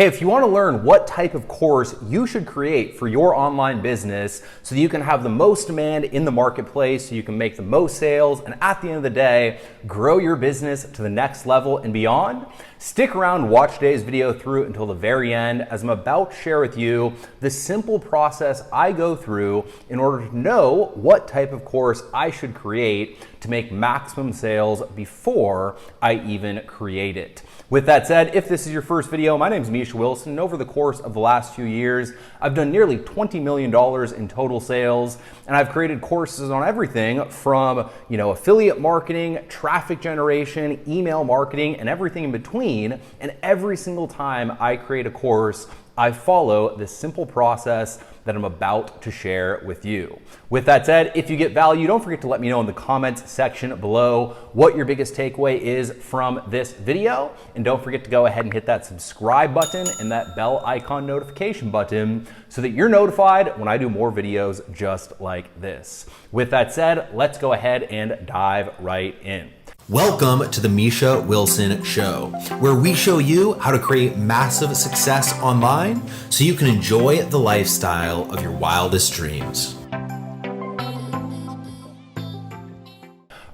Hey, if you want to learn what type of course you should create for your online business so that you can have the most demand in the marketplace, so you can make the most sales, and at the end of the day, grow your business to the next level and beyond, stick around, watch today's video through until the very end, as I'm about to share with you the simple process I go through in order to know what type of course I should create to make maximum sales before I even create it. With that said, if this is your first video, my name is Misha Wilson, and over the course of the last few years, I've done nearly $20 million in total sales, and I've created courses on everything from, affiliate marketing, traffic generation, email marketing, and everything in between. And every single time I create a course, I follow this simple process that I'm about to share with you. With that said, if you get value, don't forget to let me know in the comments section below what your biggest takeaway is from this video. And don't forget to go ahead and hit that subscribe button and that bell icon notification button so that you're notified when I do more videos just like this. With that said, let's go ahead and dive right in. Welcome to the Misha Wilson Show, where we show you how to create massive success online so you can enjoy the lifestyle of your wildest dreams.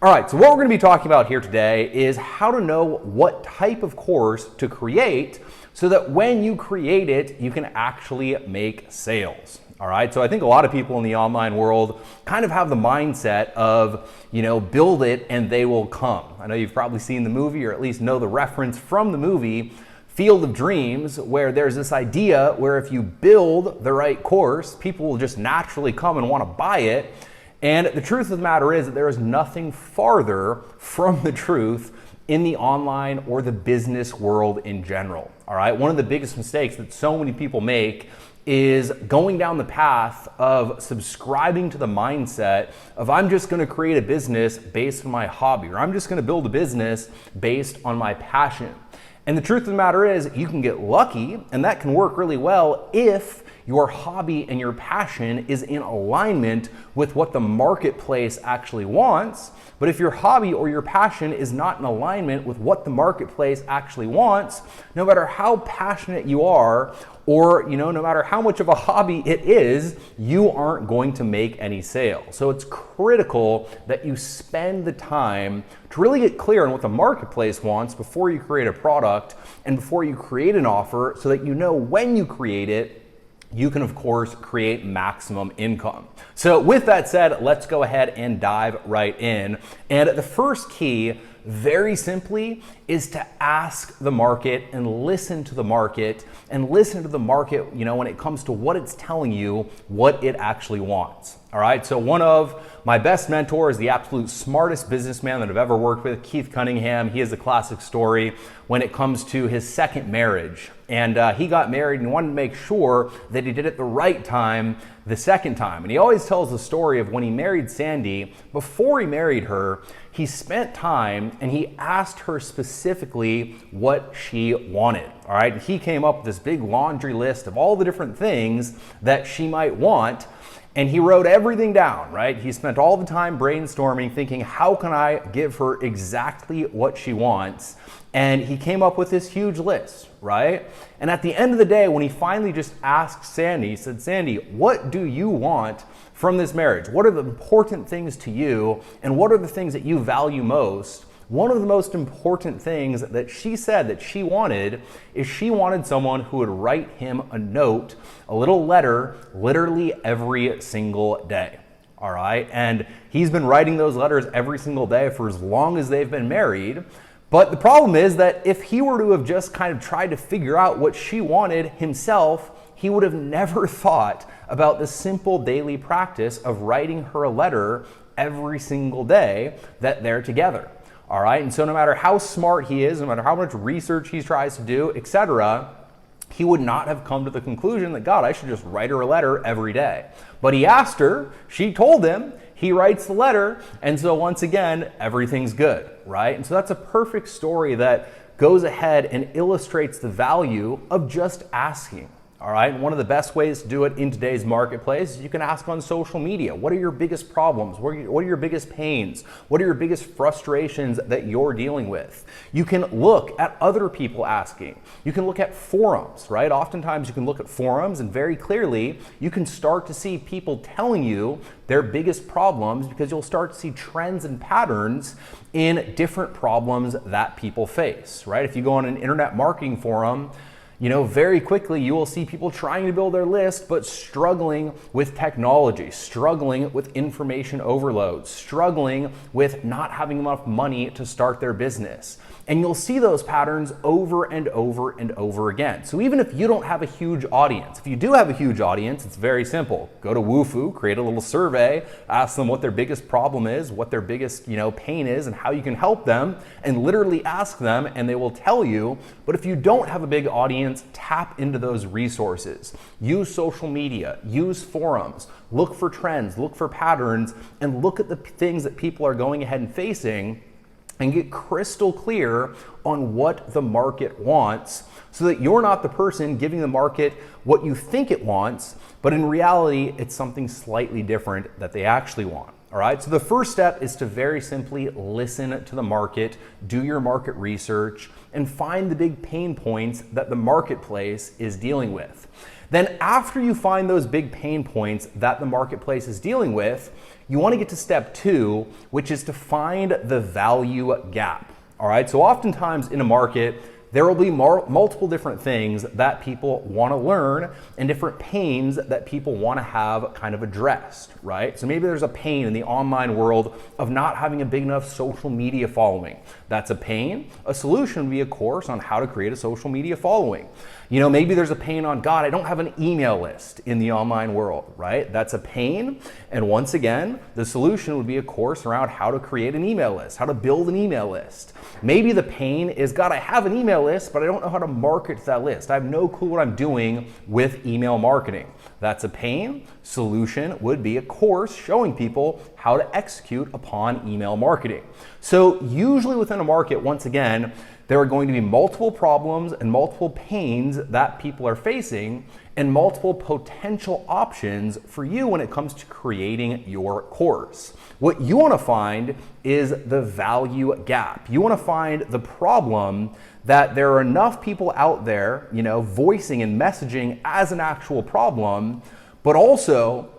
All right, so what we're going to be talking about here today is how to know what type of course to create so that when you create it, you can actually make sales. All right, so I think a lot of people in the online world kind of have the mindset of, build it and they will come. I know you've probably seen the movie, or at least know the reference from the movie, Field of Dreams, where there's this idea where if you build the right course, people will just naturally come and want to buy it. And the truth of the matter is that there is nothing farther from the truth in the online or the business world in general. All right, one of the biggest mistakes that so many people make is going down the path of subscribing to the mindset of I'm just going to create a business based on my hobby, or I'm just going to build a business based on my passion. And the truth of the matter is you can get lucky, and that can work really well if your hobby and your passion is in alignment with what the marketplace actually wants. But if your hobby or your passion is not in alignment with what the marketplace actually wants, no matter how passionate you are, or no matter how much of a hobby it is, you aren't going to make any sales. So it's critical that you spend the time to really get clear on what the marketplace wants before you create a product and before you create an offer, so that when you create it, you can of course create maximum income. So with that said, let's go ahead and dive right in. And the first key, very simply, is to ask the market and listen to the market when it comes to what it's telling you, what it actually wants. All right, so one of my best mentors, the absolute smartest businessman that I've ever worked with, Keith Cunningham, he has a classic story when it comes to his second marriage. And he got married and wanted to make sure that he did it the right time the second time. And he always tells the story of when he married Sandy. Before he married her, he spent time and he asked her specifically what she wanted. All right, and he came up with this big laundry list of all the different things that she might want. And he wrote everything down, right? He spent all the time brainstorming, thinking, how can I give her exactly what she wants? And he came up with this huge list, right? And at the end of the day, when he finally just asked Sandy, he said, Sandy, what do you want from this marriage? What are the important things to you? And what are the things that you value most? One of the most important things that she said that she wanted is she wanted someone who would write him a note, a little letter, literally every single day. All right. And he's been writing those letters every single day for as long as they've been married. But the problem is that if he were to have just kind of tried to figure out what she wanted himself, he would have never thought about the simple daily practice of writing her a letter every single day that they're together. All right, and so no matter how smart he is, no matter how much research he tries to do, etc., he would not have come to the conclusion that, God, I should just write her a letter every day. But he asked her, she told him, he writes the letter, and so once again, everything's good, right? And so that's a perfect story that goes ahead and illustrates the value of just asking. All right, and one of the best ways to do it in today's marketplace is you can ask on social media. What are your biggest problems? What are your biggest pains? What are your biggest frustrations that you're dealing with? You can look at other people asking. You can look at forums, right? Oftentimes you can look at forums and very clearly you can start to see people telling you their biggest problems because you'll start to see trends and patterns in different problems that people face, right? If you go on an internet marketing forum, very quickly you will see people trying to build their list, but struggling with technology, struggling with information overload, struggling with not having enough money to start their business. And you'll see those patterns over and over and over again. So even if you don't have a huge audience, if you do have a huge audience, it's very simple. Go to Wufoo, create a little survey, ask them what their biggest problem is, what their biggest, pain is, and how you can help them, and literally ask them and they will tell you. But if you don't have a big audience, tap into those resources. Use social media, use forums, look for trends, look for patterns, and look at the things that people are going ahead and facing and get crystal clear on what the market wants so that you're not the person giving the market what you think it wants, but in reality, it's something slightly different that they actually want. All right, so the first step is to very simply listen to the market, do your market research, and find the big pain points that the marketplace is dealing with. Then after you find those big pain points that the marketplace is dealing with, you want to get to step 2, which is to find the value gap. All right, so oftentimes in a market, there will be multiple different things that people want to learn and different pains that people want to have kind of addressed, right? So maybe there's a pain in the online world of not having a big enough social media following. That's a pain. A solution would be a course on how to create a social media following. Maybe there's a pain on, God, I don't have an email list in the online world, right? That's a pain. And once again, the solution would be a course around how to create an email list, how to build an email list. Maybe the pain is, God, I have an email list, but I don't know how to market to that list. I have no clue what I'm doing with email marketing. That's a pain. Solution would be a course showing people how to execute upon email marketing. So usually within a market, once again, there are going to be multiple problems and multiple pains that people are facing and multiple potential options for you when it comes to creating your course. What you want to find is the value gap. You want to find the problem that there are enough people out there, voicing and messaging as an actual problem, but also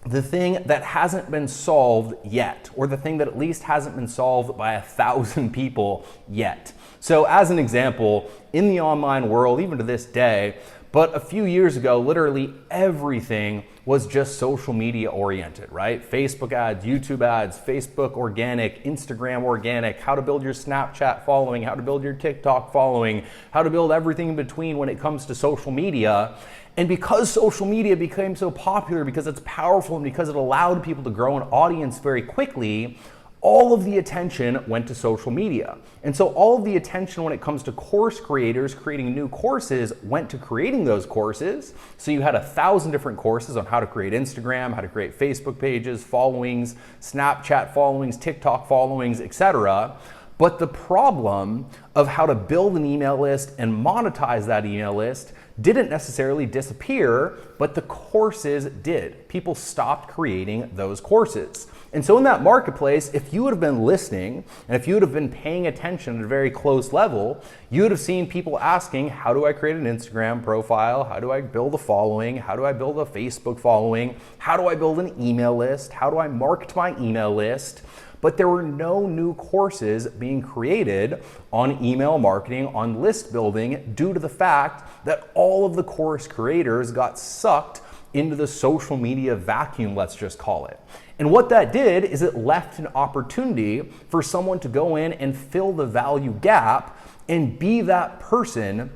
the thing that hasn't been solved yet, or the thing that at least hasn't been solved by 1,000 people yet. So as an example, in the online world, even to this day, but a few years ago, literally everything was just social media oriented, right? Facebook ads, YouTube ads, Facebook organic, Instagram organic, how to build your Snapchat following, how to build your TikTok following, how to build everything in between when it comes to social media. And because social media became so popular, because it's powerful and because it allowed people to grow an audience very quickly, all of the attention went to social media. And so all of the attention when it comes to course creators creating new courses went to creating those courses. So you had 1,000 different courses on how to create Instagram, how to create Facebook pages, followings, Snapchat followings, TikTok followings, etc. But the problem of how to build an email list and monetize that email list didn't necessarily disappear, but the courses did. People stopped creating those courses. And so in that marketplace, if you would have been listening and if you would have been paying attention at a very close level, you would have seen people asking, how do I create an Instagram profile? How do I build a following? How do I build a Facebook following? How do I build an email list? How do I market my email list? But there were no new courses being created on email marketing, on list building, due to the fact that all of the course creators got sucked into the social media vacuum, let's just call it. And what that did is it left an opportunity for someone to go in and fill the value gap and be that person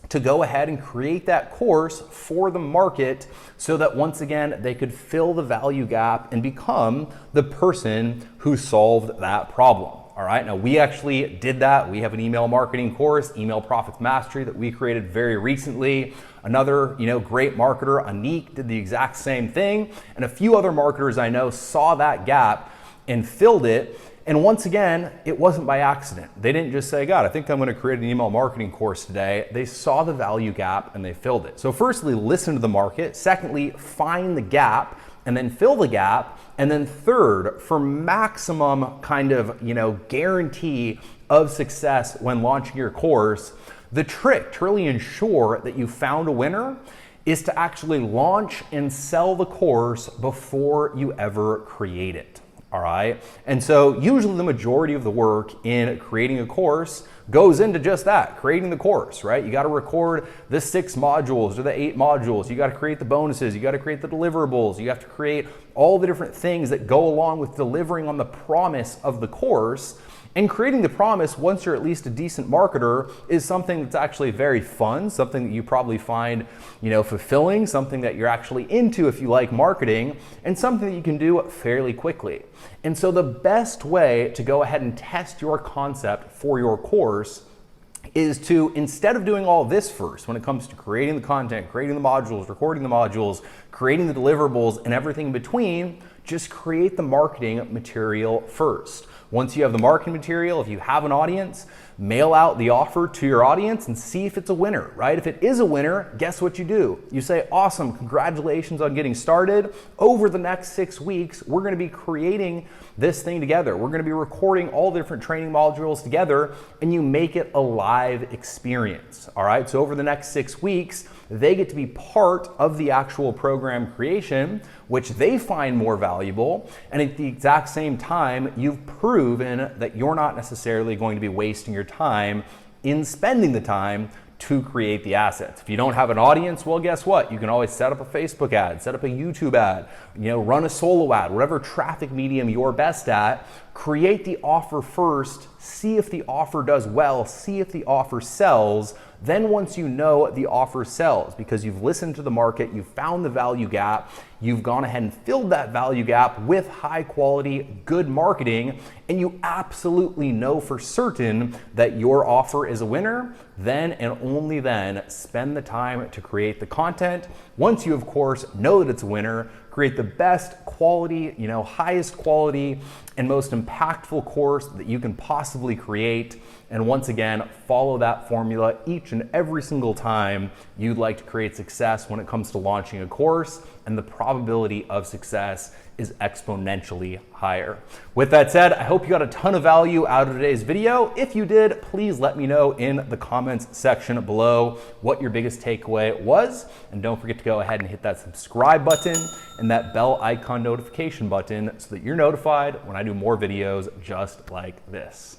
to go ahead and create that course for the market so that once again they could fill the value gap and become the person who solved that problem. All right, now we actually did that. We have an email marketing course, Email Profits Mastery, that we created very recently. Another, great marketer, Anik, did the exact same thing. And a few other marketers I know saw that gap and filled it. And once again, it wasn't by accident. They didn't just say, God, I think I'm going to create an email marketing course today. They saw the value gap and they filled it. So firstly, listen to the market. Secondly, find the gap and then fill the gap. And then third, for maximum kind of, guarantee of success when launching your course, the trick to really ensure that you found a winner is to actually launch and sell the course before you ever create it. All right. And so usually the majority of the work in creating a course goes into just that, creating the course, right? You got to record the 6 modules or the 8 modules. You got to create the bonuses. You got to create the deliverables. You have to create all the different things that go along with delivering on the promise of the course. And creating the promise, once you're at least a decent marketer, is something that's actually very fun, something that you probably find, fulfilling, something that you're actually into if you like marketing, and something that you can do fairly quickly. And so the best way to go ahead and test your concept for your course is to, instead of doing all this first, when it comes to creating the content, creating the modules, recording the modules, creating the deliverables, and everything in between, just create the marketing material first. Once you have the marketing material, if you have an audience, mail out the offer to your audience and see if it's a winner, right? If it is a winner, guess what you do? You say, awesome, congratulations on getting started. Over the next 6 weeks, we're gonna be creating this thing together. We're gonna be recording all the different training modules together, and you make it a live experience, all right? So over the next 6 weeks, they get to be part of the actual program creation, which they find more valuable. And at the exact same time, you've proven that you're not necessarily going to be wasting your time in spending the time to create the assets. If you don't have an audience, well, guess what? You can always set up a Facebook ad, set up a YouTube ad, run a solo ad, whatever traffic medium you're best at. Create the offer first, see if the offer does well, see if the offer sells. Then once you know the offer sells, because you've listened to the market, you've found the value gap, you've gone ahead and filled that value gap with high quality, good marketing, and you absolutely know for certain that your offer is a winner, then and only then spend the time to create the content. Once you, of course, know that it's a winner, create the best quality, highest quality and most impactful course that you can possibly create. And once again, follow that formula each and every single time you'd like to create success when it comes to launching a course, and the probability of success is exponentially higher. With that said, I hope you got a ton of value out of today's video. If you did, please let me know in the comments section below what your biggest takeaway was. And don't forget to go ahead and hit that subscribe button and that bell icon notification button so that you're notified when I do more videos just like this.